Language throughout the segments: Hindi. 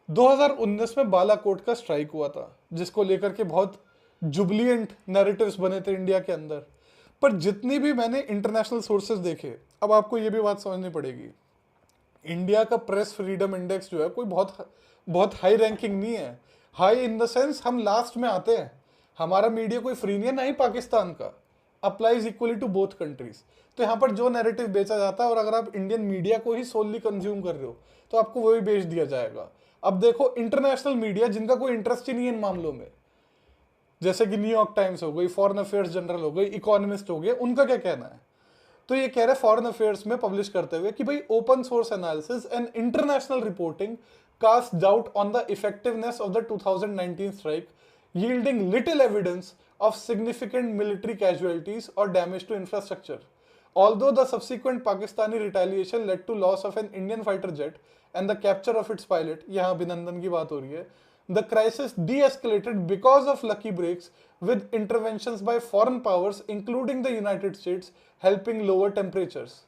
2019 में बालाकोट का स्ट्राइक हुआ था, जिसको लेकर के बहुत जुबलियंट नैरेटिव्स बने थे इंडिया के अंदर। पर जितनी भी मैंने इंटरनेशनल सोर्सेज देखे, अब आपको ये भी बात समझनी पड़ेगी, इंडिया का प्रेस फ्रीडम इंडेक्स जो है कोई बहुत बहुत हाई रैंकिंग नहीं है। हाई इन द सेंस हम लास्ट में आते हैं। हमारा मीडिया कोई फ्री नहीं है, ना ही पाकिस्तान का। Applies equally to both countries. तो यहाँ पर जो नैरेटिव बेचा जाता है, और अगर आप इंडियन मीडिया को ही सोलली कंज्यूम कर रहे हो, तो आपको वही बेच दिया जाएगा। अब देखो इंटरनेशनल मीडिया जिनका कोई इंटरेस्ट ही नहीं है इन मामलों में, जैसे कि न्यूयॉर्क टाइम्स हो गई, फॉरेन अफेयर्स जनरल हो गई, इकोनॉमिस्ट हो गए, उनका क्या कहना है? तो ये कह रहे हैं फॉरेन अफेयर्स में पब्लिश करते हुए कि भाई open source analysis and international reporting cast doubt on the effectiveness of the 2019 strike, yielding little evidence of significant military casualties or damage to infrastructure. Although the subsequent Pakistani retaliation led to loss of an Indian fighter jet and the capture of its pilot, यहाँ अभिनंदन की बात हो रही है, the crisis de-escalated because of lucky breaks with interventions by foreign powers including the United States helping lower temperatures.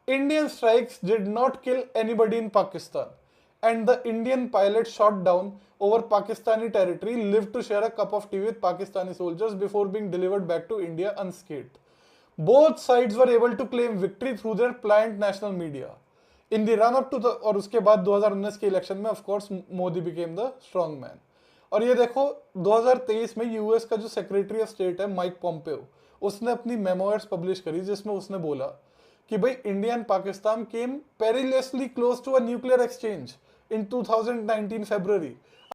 Indian strikes did not kill anybody in Pakistan, and the Indian pilot shot down over Pakistani territory lived to share a cup of tea with Pakistani soldiers before being delivered back to India unscathed. Both sides were able to claim victory through their pliant national media. In the run up to the, और उसके बाद 2019 के इलेक्शन में of course Modi became the strong man. और ये देखो 2023 में यूएस का जो सेक्रेटरी ऑफ स्टेट है माइक पॉम्पेओ, उसने अपनी मेमोयर्स पब्लिश करी जिसमें उसने बोला कि भाई India and Pakistan came perilously close to a nuclear exchange in 2019 February।